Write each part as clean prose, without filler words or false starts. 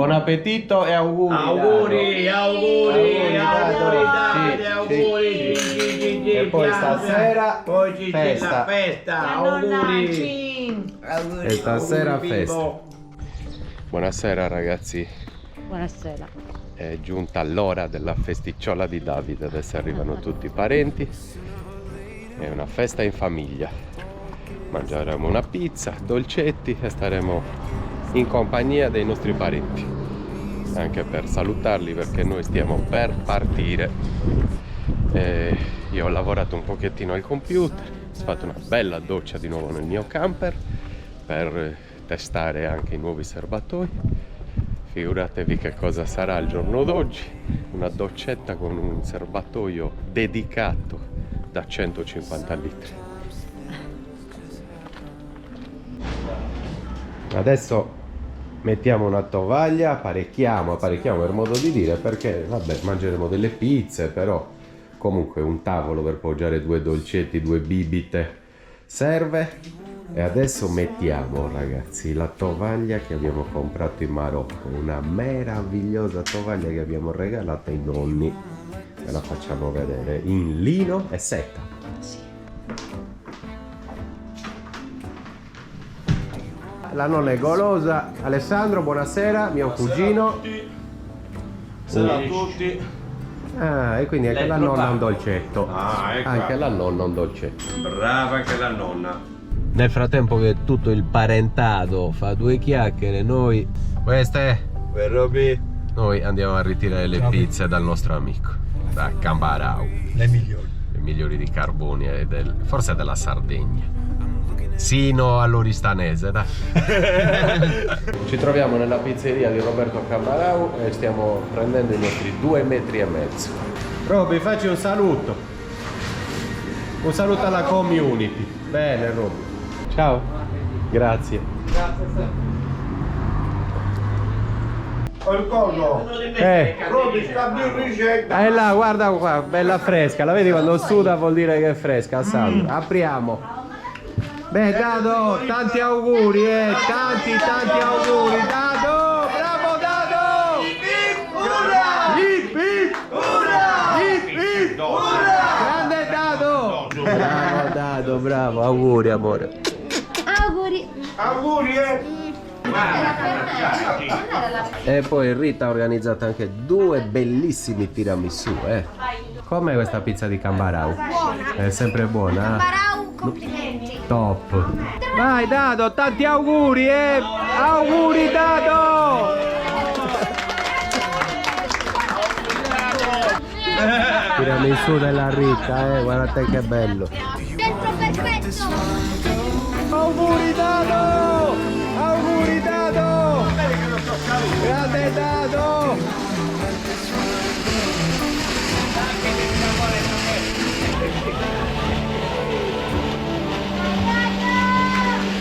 Buon appetito e auguri. Auguri, auguri, auguri, auguri. E poi stasera poi ci c'è festa. la festa. Auguri. E stasera festa. Buonasera ragazzi. Buonasera. È giunta l'ora della festicciola di Davide. Adesso arrivano tutti i parenti. È una festa in famiglia. Mangeremo una pizza, dolcetti e staremo in compagnia dei nostri parenti, anche per salutarli perché noi stiamo per partire. Io ho lavorato un pochettino al computer, ho fatto una bella doccia di nuovo nel mio camper per testare anche i nuovi serbatoi. Figuratevi che cosa sarà il giorno d'oggi, una doccetta con un serbatoio dedicato da 150 litri. Adesso mettiamo una tovaglia, apparecchiamo per modo di dire, perché vabbè, mangeremo delle pizze, però comunque un tavolo per poggiare due dolcetti, due bibite serve. E adesso mettiamo, ragazzi, la tovaglia che abbiamo comprato in Marocco, una meravigliosa tovaglia che abbiamo regalato ai nonni. Ve la facciamo vedere, in lino e seta. La nonna è golosa. Alessandro, buonasera, mio cugino. Buonasera a tutti. Ah, e quindi anche la nonna ha un dolcetto. Ah, ecco. Anche la nonna un dolcetto. Brava anche la nonna. Nel frattempo che tutto il parentato fa due chiacchiere, noi noi andiamo a ritirare le pizze dal nostro amico, da Cambarau. Le migliori di Carboni e forse della Sardegna. Sino all'Oristanese, dai. Ci troviamo nella pizzeria di Roberto Cambarau e stiamo prendendo i nostri 2,5 metri. Roby, facci un saluto. Un saluto alla community. Bene, Roby. Ciao. Grazie. Il coso. Roby, sta più ricetta. Là, guarda qua, bella fresca. La vedi quando suda vuol dire che è fresca, Sandro. Apriamo. Beh, Dado, tanti auguri, tanti auguri, Dado, bravo Dado! Hip hip! Hip hip! Grande Dado! Bravo Dado, bravo, auguri amore. Auguri. Auguri, E poi Rita ha organizzato anche due bellissimi tiramisù, Com'è questa pizza di Cambarau? Buona. È sempre buona? Cambarau, complimenti. Top! Vai Dado, tanti auguri, Auguri Dado! Tiramisù della Rita, guardate che bello! Dentro perfetto. Auguri Dado! Auguri Dado! Grande Dado!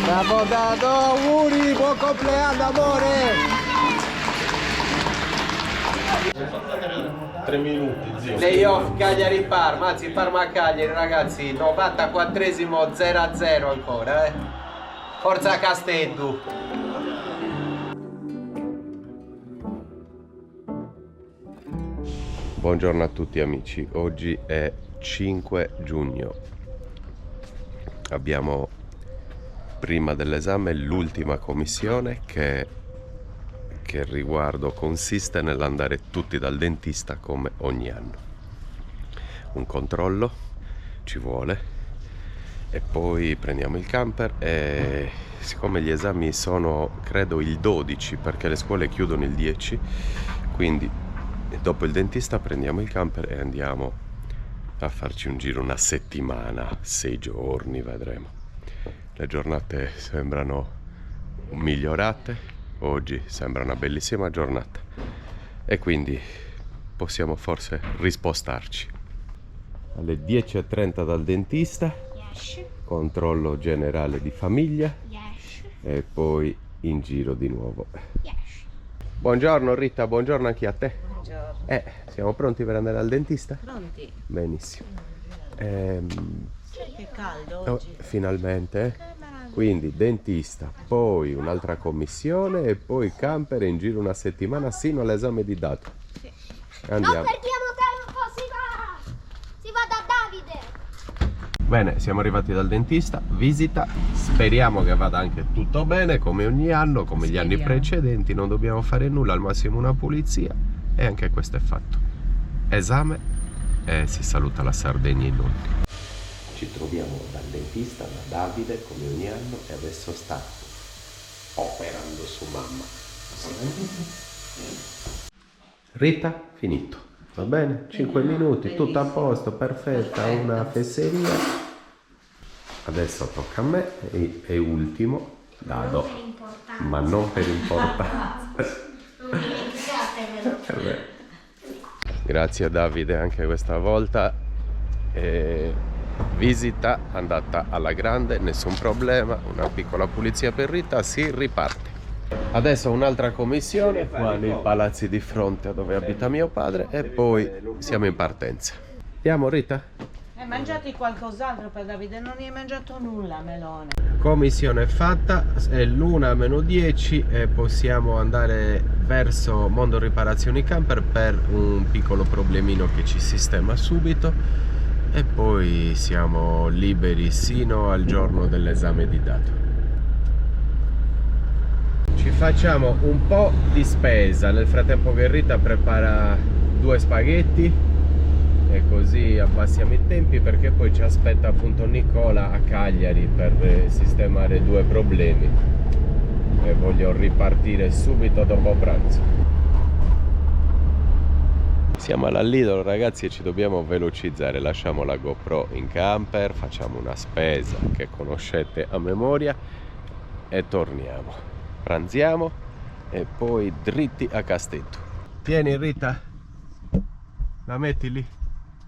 Bravo Dado, auguri, buon compleanno amore! 3 minuti, zio. Playoff Cagliari-Parma, anzi Parma-Cagliari ragazzi, 94esimo 0-0 ancora, Forza Castello! Buongiorno a tutti amici, oggi è 5 giugno. Abbiamo prima dell'esame l'ultima commissione che riguardo consiste nell'andare tutti dal dentista come ogni anno. Un controllo ci vuole e poi prendiamo il camper e siccome gli esami sono credo il 12 perché le scuole chiudono il 10, quindi dopo il dentista prendiamo il camper e andiamo a farci un giro una settimana, 6 giorni vedremo. Le giornate sembrano migliorate, oggi sembra una bellissima giornata e quindi possiamo forse rispostarci. Alle 10:30 dal dentista, controllo generale di famiglia e poi in giro di nuovo. Buongiorno Rita, buongiorno anche a te. Buongiorno. Siamo pronti per andare al dentista? Pronti? Benissimo. Che caldo oggi. Finalmente. Che meraviglia. Quindi dentista, poi un'altra commissione e poi camper in giro una settimana sino all'esame di dato. Sì. Andiamo. Non perdiamo tempo, si va da Davide. Bene, siamo arrivati dal dentista, visita, speriamo che vada anche tutto bene come ogni anno, come gli anni precedenti, non dobbiamo fare nulla, al massimo una pulizia e anche questo è fatto. Esame e si saluta la Sardegna in ultimo. Ci troviamo dal dentista, da Davide, come ogni anno, e adesso sta operando su mamma. Rita, finito. Va bene? 5 minuti, tutto a posto, perfetta, una fesseria. Adesso tocca a me e ultimo, Dado. Ma non per importanza. Grazie a Davide anche questa volta. Visita andata alla grande, nessun problema, una piccola pulizia per Rita, si riparte. Adesso un'altra commissione qua nei palazzi di fronte a dove abita mio padre e poi siamo in partenza. Andiamo Rita? Mangiati qualcos'altro per Davide, non hai mangiato nulla, Melone. Commissione fatta, è l'1:10 e possiamo andare verso Mondo Riparazioni Camper per un piccolo problemino che ci sistema subito. E poi siamo liberi sino al giorno dell'esame di dato. Ci facciamo un po' di spesa nel frattempo che Rita prepara 2 spaghetti e così abbassiamo i tempi, perché poi ci aspetta appunto Nicola a Cagliari per sistemare 2 problemi e voglio ripartire subito dopo pranzo. Siamo alla Lidl ragazzi e ci dobbiamo velocizzare, lasciamo la GoPro in camper, facciamo una spesa che conoscete a memoria e torniamo, pranziamo e poi dritti a Castello. Tieni Rita, la metti lì?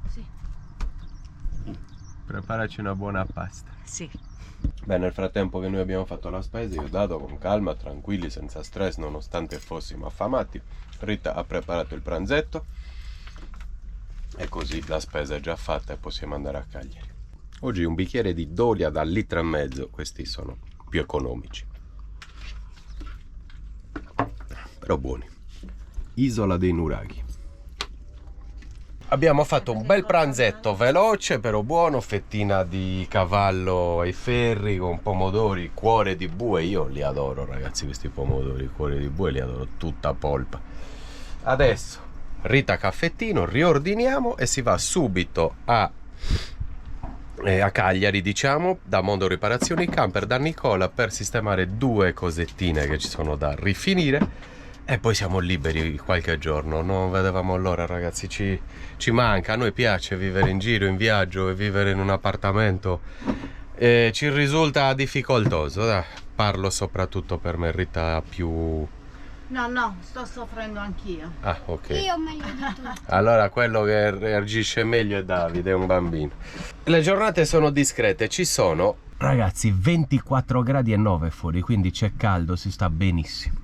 Sì. Preparaci una buona pasta. Sì. Beh, nel frattempo che noi abbiamo fatto la spesa, io ho dato con calma, tranquilli, senza stress, nonostante fossimo affamati. Rita ha preparato il pranzetto e così la spesa è già fatta e possiamo andare a Cagliari. Oggi un bicchiere di Dolia da 1,5 litri, questi sono più economici, però buoni. Isola dei Nuraghi. Abbiamo fatto un bel pranzetto veloce però buono, fettina di cavallo ai ferri con pomodori, cuore di bue, io li adoro ragazzi questi pomodori, cuore di bue li adoro, tutta polpa. Adesso Rita caffettino, riordiniamo e si va subito a Cagliari, diciamo, da Mondo Riparazioni Camper, da Nicola, per sistemare 2 cosettine che ci sono da rifinire e poi siamo liberi qualche giorno. Non vedevamo l'ora ragazzi, ci manca, a noi piace vivere in giro, in viaggio, e vivere in un appartamento ci risulta difficoltoso. Parlo soprattutto per me, Rita più... No, sto soffrendo anch'io. Ah, ok. Io meglio di tutti. Allora quello che reagisce meglio è Davide, è un bambino. Le giornate sono discrete, ci sono, ragazzi, 24,9 gradi fuori, quindi c'è caldo, si sta benissimo.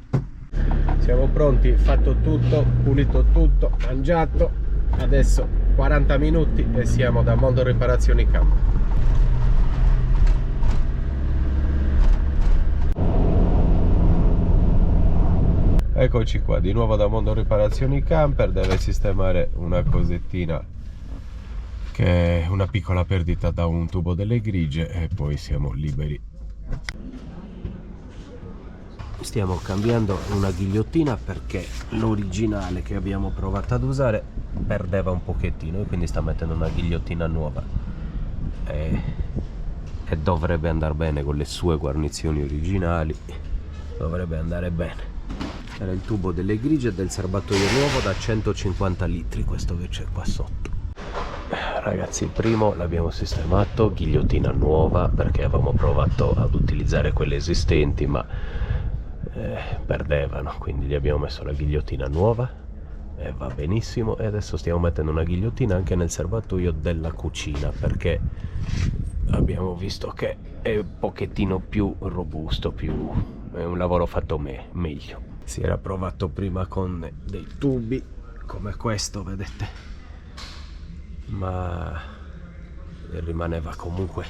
Siamo pronti, fatto tutto, pulito tutto, mangiato. Adesso 40 minuti e siamo da Mondo Riparazioni Camper. Eccoci qua, di nuovo da Mondo Riparazioni Camper, deve sistemare una cosettina che è una piccola perdita da un tubo delle grigie e poi siamo liberi. Stiamo cambiando una ghigliottina perché l'originale che abbiamo provato ad usare perdeva un pochettino e quindi sta mettendo una ghigliottina nuova e dovrebbe andare bene con le sue guarnizioni originali, dovrebbe andare bene. Era il tubo delle grigie del serbatoio nuovo da 150 litri, questo che c'è qua sotto. Ragazzi, il primo l'abbiamo sistemato, ghigliottina nuova, perché avevamo provato ad utilizzare quelle esistenti ma perdevano, quindi gli abbiamo messo la ghigliottina nuova e va benissimo. E adesso stiamo mettendo una ghigliottina anche nel serbatoio della cucina perché abbiamo visto che è un pochettino più robusto, è un lavoro fatto meglio. Si era provato prima con dei tubi come questo, vedete, ma rimaneva comunque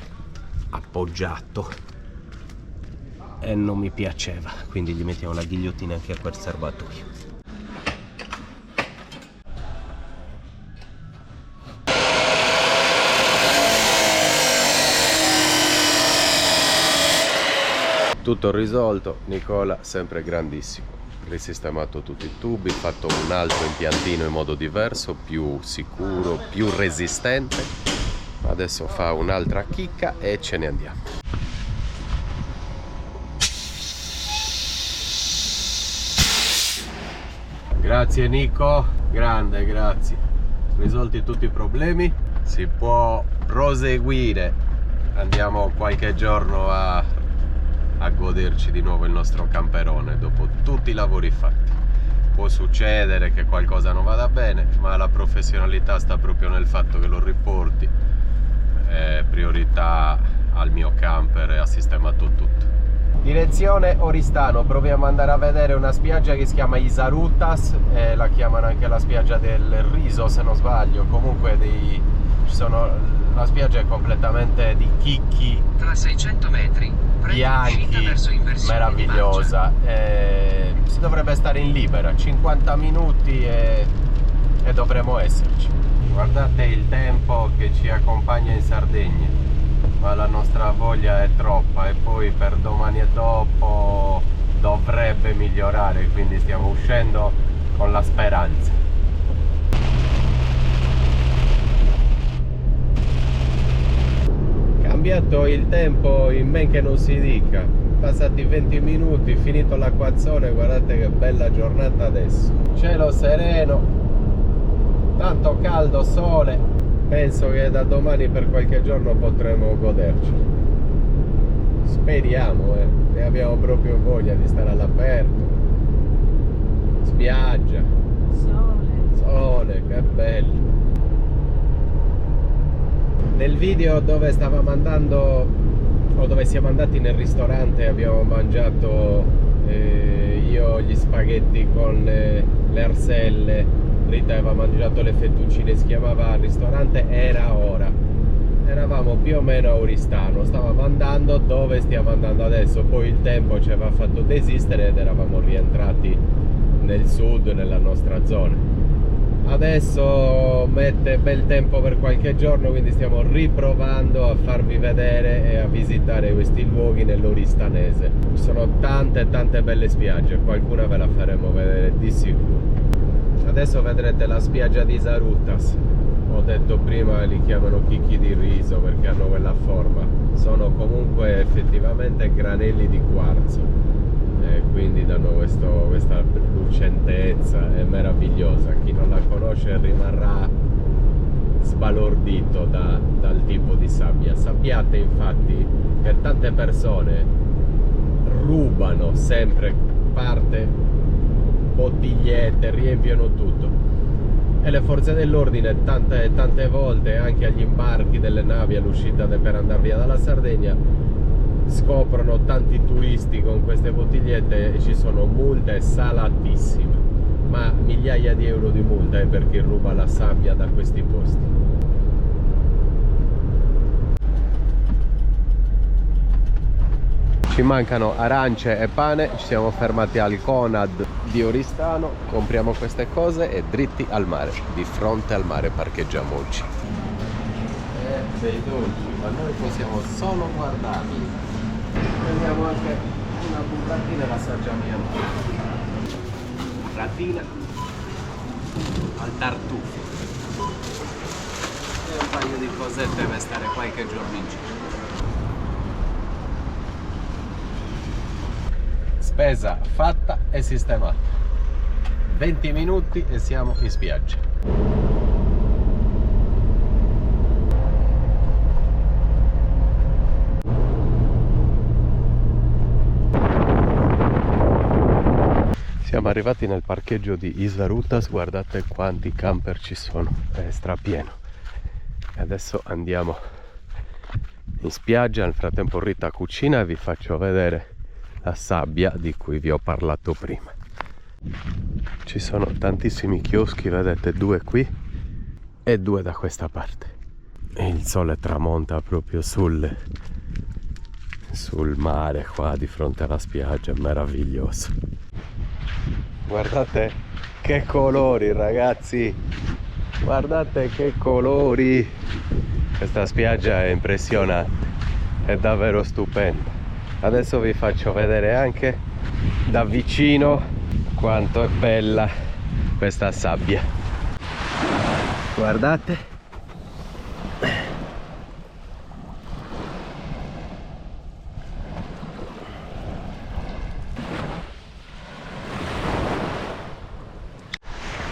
appoggiato e non mi piaceva, quindi gli mettiamo la ghigliottina anche a quel serbatoio. Tutto risolto, Nicola sempre grandissimo, risistemato tutti i tubi, fatto un altro impiantino in modo diverso, più sicuro, più resistente. Adesso fa un'altra chicca e ce ne andiamo. Grazie Nico, grande, grazie. Risolti tutti i problemi, si può proseguire. Andiamo qualche giorno a goderci di nuovo il nostro camperone dopo tutti i lavori fatti. Può succedere che qualcosa non vada bene, ma la professionalità sta proprio nel fatto che lo riporti. Priorità al mio camper e ha sistemato tutto. Direzione Oristano, proviamo ad andare a vedere una spiaggia che si chiama Isarutas, la chiamano anche la spiaggia del riso se non sbaglio. Comunque la spiaggia è completamente di chicchi, tra 600 metri bianchi, meravigliosa. Si dovrebbe stare in libera, 50 minuti e dovremo esserci. Guardate il tempo che ci accompagna in Sardegna, ma la nostra voglia è troppa e poi per domani e dopo dovrebbe migliorare, quindi stiamo uscendo con la speranza. Cambiato il tempo in men che non si dica, passati 20 minuti, finito l'acquazzone, guardate che bella giornata adesso, cielo sereno, tanto caldo, sole, penso che da domani per qualche giorno potremo goderci, speriamo, ne abbiamo proprio voglia di stare all'aperto, spiaggia, sole, che bello. Nel video dove stavamo andando o dove siamo andati nel ristorante abbiamo mangiato io gli spaghetti con le arselle, Rita aveva mangiato le fettuccine, si chiamava il ristorante Era Ora. Eravamo più o meno a Oristano, stavamo andando dove stiamo andando adesso, poi il tempo ci aveva fatto desistere ed eravamo rientrati nel sud, nella nostra zona. Adesso mette bel tempo per qualche giorno, quindi stiamo riprovando a farvi vedere e a visitare questi luoghi nell'oristanese. Ci sono tante belle spiagge, qualcuna ve la faremo vedere di sicuro. Adesso vedrete la spiaggia di Isarutas. Ho detto prima li chiamano chicchi di riso perché hanno quella forma. Sono comunque effettivamente granelli di quarzo. Quindi danno questa lucentezza, è meravigliosa. Chi non la conosce rimarrà sbalordito dal tipo di sabbia. Sappiate infatti che tante persone rubano sempre parte, bottigliette, riempiono tutto, e le forze dell'ordine tante volte anche agli imbarchi delle navi all'uscita per andare via dalla Sardegna scoprono tanti turisti con queste bottigliette e ci sono multe salatissime, ma migliaia di euro di multa per chi ruba la sabbia da questi posti. Ci mancano arance e pane, ci siamo fermati al Conad di Oristano, compriamo queste cose e dritti al mare, di fronte al mare parcheggiamo oggi. Bei dolci, ma noi possiamo solo guardarli. Prendiamo anche una bucatina e l'assaggiamo. Ratina al tartufo e un paio di cosette per stare qualche giorno in giro. Spesa fatta e sistemata, 20 minuti e siamo in spiaggia. Siamo arrivati nel parcheggio di Isarutas, guardate quanti camper ci sono, è strapieno. E adesso andiamo in spiaggia, nel frattempo Rita cucina e vi faccio vedere la sabbia di cui vi ho parlato prima. Ci sono tantissimi chioschi, vedete, 2 qui e 2 da questa parte. E il sole tramonta proprio sul sul mare qua di fronte alla spiaggia, è meraviglioso. Guardate che colori, ragazzi, guardate che colori. Questa spiaggia è impressionante, è davvero stupenda. Adesso vi faccio vedere anche da vicino quanto è bella questa sabbia. Guardate.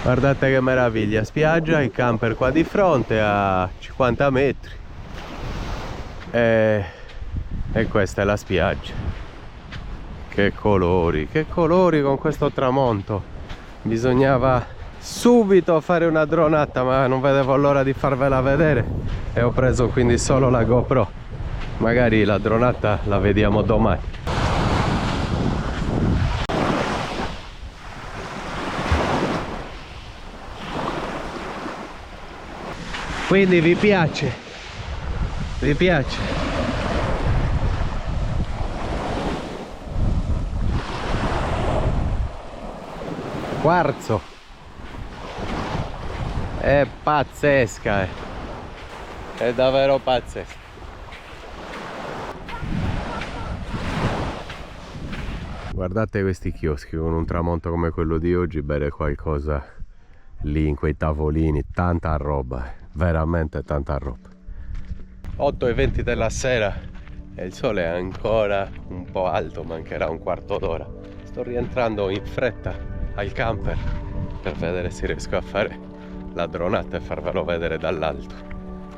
Guardate che meraviglia, spiaggia, il camper qua di fronte a 50 metri e questa è la spiaggia. Che colori con questo tramonto. Bisognava subito fare una dronata, ma non vedevo l'ora di farvela vedere e ho preso quindi solo la GoPro. Magari la dronata la vediamo domani. Quindi vi piace? Vi piace? Quarzo. È pazzesca, è davvero pazzesca. Guardate questi chioschi con un tramonto come quello di oggi, bere qualcosa lì in quei tavolini, tanta roba, veramente tanta roba. 8:20 della sera e il sole è ancora un po' alto, mancherà un quarto d'ora. Sto rientrando in fretta al camper per vedere se riesco a fare la dronata e farvelo vedere dall'alto,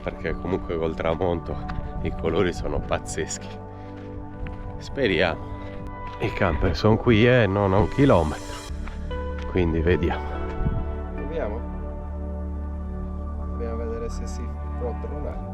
perché comunque col tramonto i colori sono pazzeschi. Speriamo. I camper sono qui non a 1 chilometro, quindi vediamo. Proviamo? Dobbiamo vedere se si può dronare.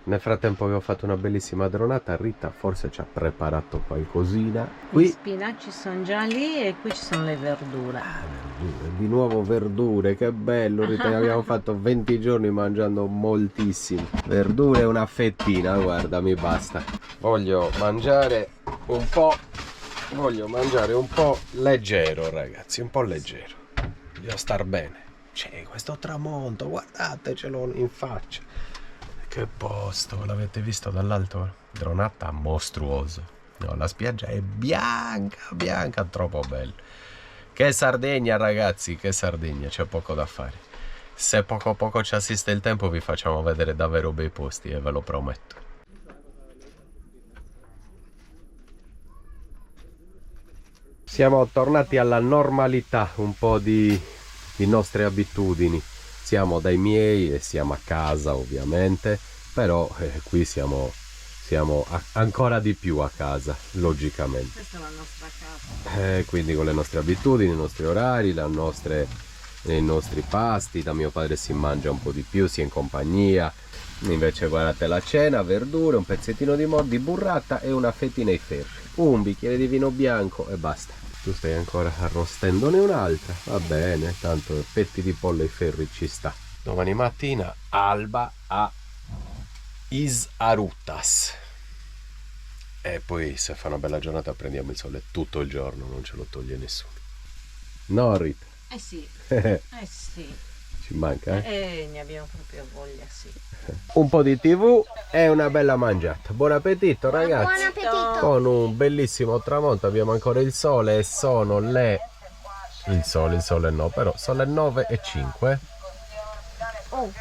Nel frattempo che ho fatto una bellissima dronata, Rita forse ci ha preparato qualcosina. Qui Gli spinaci sono già lì e qui ci sono le verdure. verdure, di nuovo verdure, che bello Rita, ne abbiamo fatto 20 giorni mangiando moltissimo. Verdure e una fettina, guarda, mi basta. Voglio mangiare un po' Voglio mangiare un po' leggero, ragazzi, un po' leggero. Voglio star bene. C'è questo tramonto, guardatecelo in faccia. Che posto, l'avete visto dall'alto? Dronata mostruoso. No, la spiaggia è bianca, troppo bella. Che Sardegna, ragazzi, che Sardegna, c'è poco da fare. Se poco ci assiste il tempo vi facciamo vedere davvero bei posti, ve lo prometto. Siamo tornati alla normalità, un po' di nostre abitudini. Siamo dai miei e siamo a casa ovviamente, però qui siamo ancora di più a casa, logicamente. Questa è la nostra casa. Quindi con le nostre abitudini, i nostri orari, i nostri pasti. Da mio padre si mangia un po' di più, si è in compagnia. Invece guardate la cena, verdure, un pezzettino di burrata e una fettina ai ferri. Un bicchiere di vino bianco e basta. Tu stai ancora arrostendone un'altra, va bene, tanto petti di pollo ai ferri ci sta. Domani mattina alba a Isarutas. E poi se fa una bella giornata prendiamo il sole tutto il giorno, non ce lo toglie nessuno. No, Rita? Eh sì, sì. Ci manca, eh? Ne abbiamo proprio voglia, sì. Un po' di TV e una bella mangiata. Buon appetito, ragazzi. Buon appetito. Con un bellissimo tramonto, abbiamo ancora il sole e sono le... Il sole no, però sono le 9:05. Oh,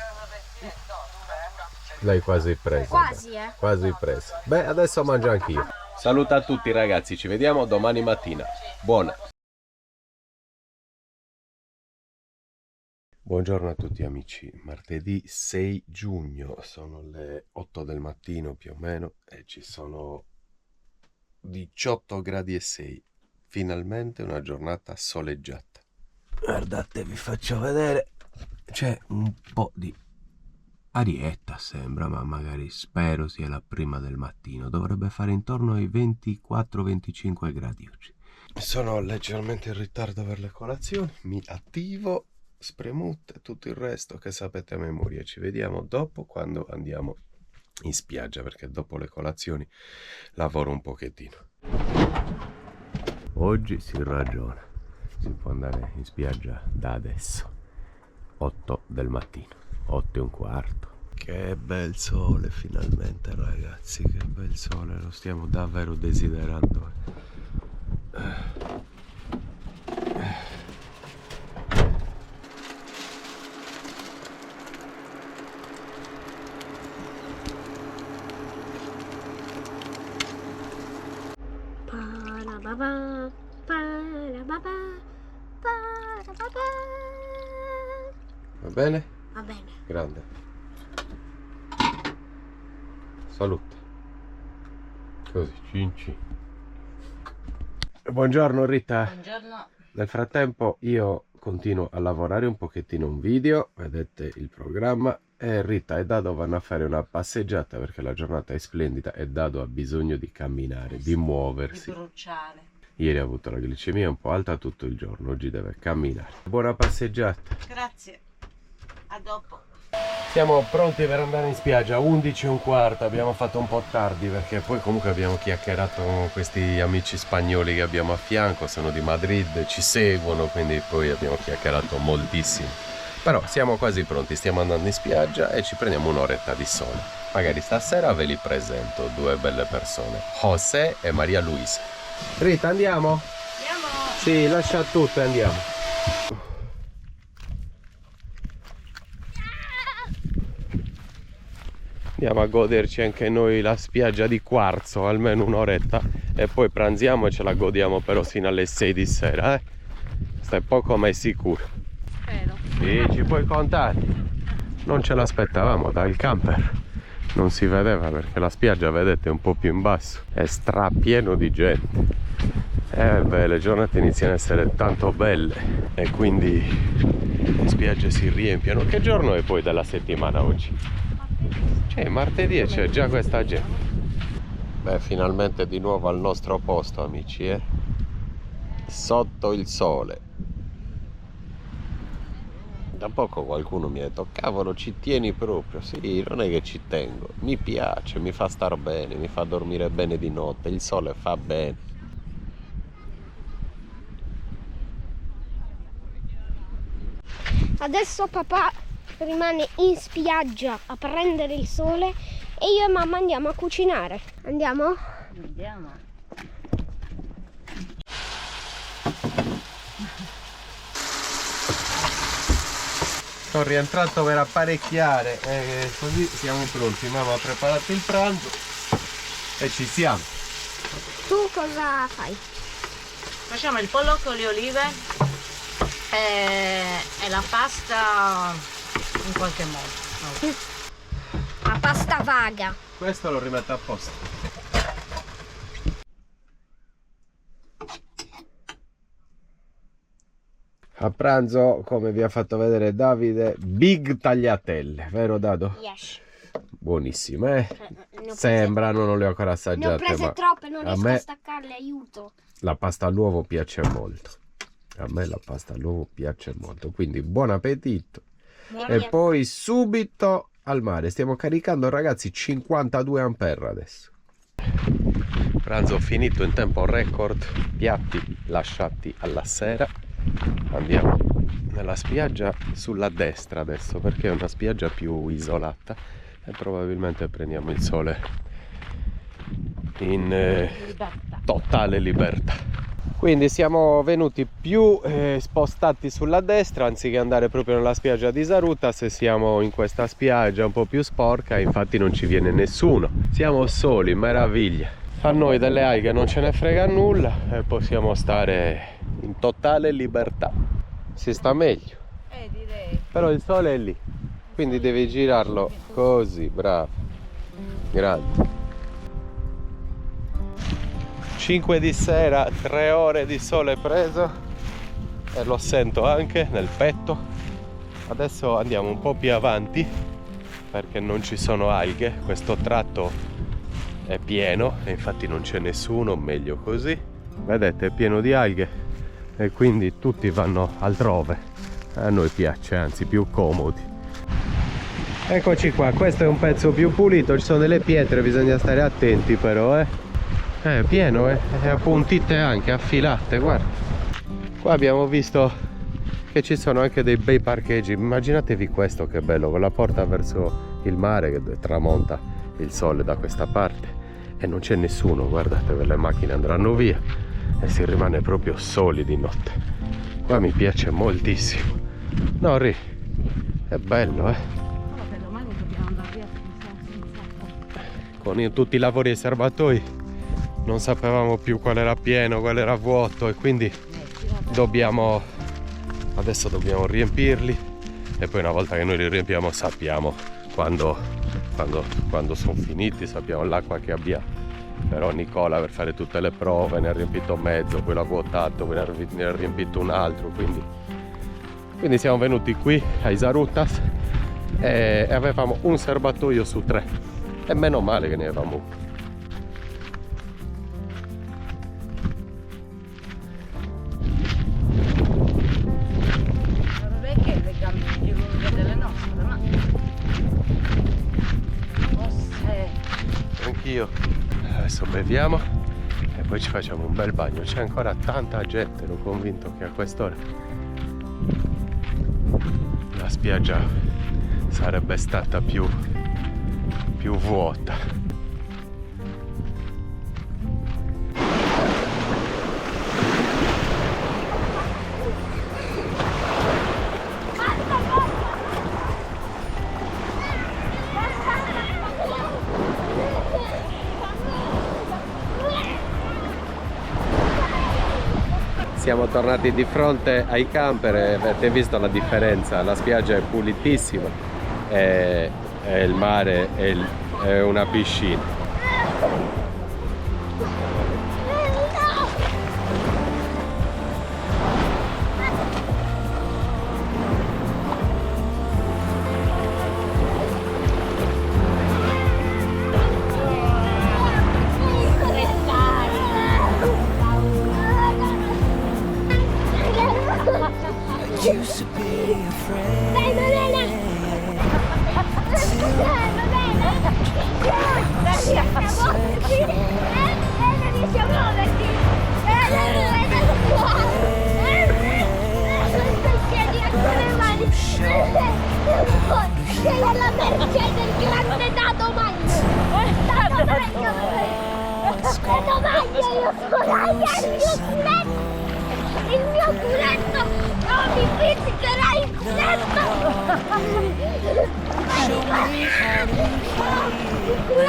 L'hai quasi presa. quasi, Quasi presa. Beh, adesso mangio anch'io. Saluta a tutti, ragazzi, ci vediamo domani mattina. Buona. Buongiorno a tutti amici, martedì 6 giugno, sono le 8 del mattino più o meno e ci sono 18 gradi e 6, finalmente una giornata soleggiata. Guardate, vi faccio vedere, c'è un po' di arietta sembra, ma magari spero sia la prima del mattino, dovrebbe fare intorno ai 24-25 gradi oggi. Sono leggermente in ritardo per le colazioni, mi attivo. Spremute, tutto il resto che sapete a memoria. Ci vediamo dopo quando andiamo in spiaggia, perché dopo le colazioni lavoro un pochettino. Oggi si ragiona, si può andare in spiaggia da adesso, 8 del mattino, 8:15. Che bel sole finalmente, ragazzi, che bel sole, lo stiamo davvero desiderando. Va bene? Va bene. Grande. Salute. Così, cinci. Buongiorno Rita. Buongiorno. Nel frattempo io continuo a lavorare un pochettino un video, vedete il programma, e Rita e Dado vanno a fare una passeggiata perché la giornata è splendida e Dado ha bisogno di camminare, di muoversi. Di bruciare. Ieri ha avuto la glicemia un po' alta tutto il giorno, oggi deve camminare. Buona passeggiata. Grazie. A dopo. Siamo pronti per andare in spiaggia, 11:15, abbiamo fatto un po' tardi perché poi comunque abbiamo chiacchierato con questi amici spagnoli che abbiamo a fianco, sono di Madrid, ci seguono, quindi poi abbiamo chiacchierato moltissimo. Però siamo quasi pronti, stiamo andando in spiaggia e ci prendiamo un'oretta di sole. Magari stasera ve li presento, due belle persone, José e Maria Luisa. Rita, andiamo? Andiamo. Sì, lascia tutto e andiamo. Andiamo a goderci anche noi la spiaggia di Quarzo, almeno un'oretta, e poi pranziamo e ce la godiamo però fino alle 6 di sera, Stai poco ma è sicuro. Spero. Sì, ci puoi contare. Non ce l'aspettavamo dal camper. Non si vedeva perché la spiaggia, vedete, è un po' più in basso. È strapieno di gente. Beh, le giornate iniziano a essere tanto belle e quindi le spiagge si riempiono. Che giorno è poi della settimana oggi? C'è martedì e c'è già questa gente. Beh, finalmente di nuovo al nostro posto, amici, sotto il sole. Da poco qualcuno mi ha detto: cavolo, ci tieni proprio? Sì, non è che ci tengo, mi piace, mi fa star bene, mi fa dormire bene di notte, il sole fa bene. Adesso papà rimane in spiaggia a prendere il sole e io e mamma andiamo a cucinare. Andiamo? Andiamo. Sono rientrato per apparecchiare e così siamo pronti. Mamma ha preparato il pranzo e ci siamo. Tu cosa fai? Facciamo il pollo con le olive e la pasta in qualche modo. La pasta vaga. Questo lo rimetto a posto. A pranzo, come vi ha fatto vedere Davide, big tagliatelle, vero Dado? Yes. Buonissime, Ne ho sembrano, non le ho ancora Ne ho assaggiate, prese ma troppe, non a riesco me a staccarle, aiuto. la pasta all'uovo piace molto. A me la pasta all'uovo piace molto, quindi buon appetito. E poi subito al mare. Stiamo caricando, ragazzi, 52 ampere adesso. Pranzo finito in tempo record, piatti lasciati alla sera. Andiamo nella spiaggia sulla destra adesso, perché è una spiaggia più isolata e probabilmente prendiamo il sole in totale libertà. Quindi siamo venuti più spostati sulla destra, anziché andare proprio nella spiaggia di Zarutas, e siamo in questa spiaggia un po' più sporca, infatti non ci viene nessuno. Siamo soli, meraviglia. A noi delle alghe non ce ne frega nulla e possiamo stare in totale libertà. Si sta meglio. Direi. Però il sole è lì, quindi devi girarlo così, bravo. Grande. 5 di sera, 3 ore di sole preso e lo sento anche nel petto. Adesso andiamo un po' più avanti perché non ci sono alghe, questo tratto è pieno e infatti non c'è nessuno, meglio così. Vedete, è pieno di alghe e quindi tutti vanno altrove. A noi piace, anzi più comodi. Eccoci qua, questo è un pezzo più pulito, ci sono delle pietre, bisogna stare attenti però, È pieno, e appuntite anche, affilate, guarda. Qua abbiamo visto che ci sono anche dei bei parcheggi. Immaginatevi questo, che bello, con la porta verso il mare che tramonta il sole da questa parte e non c'è nessuno, guardate, le macchine andranno via e si rimane proprio soli di notte. Qua mi piace moltissimo. No, Ri, è bello, Solo che domani dobbiamo andare via Con tutti i lavori ai serbatoi non sapevamo più qual era pieno, qual era vuoto e quindi adesso dobbiamo riempirli e poi una volta che noi li riempiamo sappiamo quando sono finiti, sappiamo l'acqua che abbiamo. Però Nicola per fare tutte le prove ne ha riempito mezzo, poi l'ha vuotato, poi ne ha riempito un altro, quindi siamo venuti qui ai Zarutas e avevamo un serbatoio su 3 e meno male che ne avevamo uno. Anch'io. Adesso beviamo e poi ci facciamo un bel bagno. C'è ancora tanta gente, ero convinto che a quest'ora la spiaggia sarebbe stata più vuota. Siamo tornati di fronte ai camper e avete visto la differenza, la spiaggia è pulitissima e il mare è una piscina. Il mio culetto! No, mi pizzicherai il culetto! Il culetto!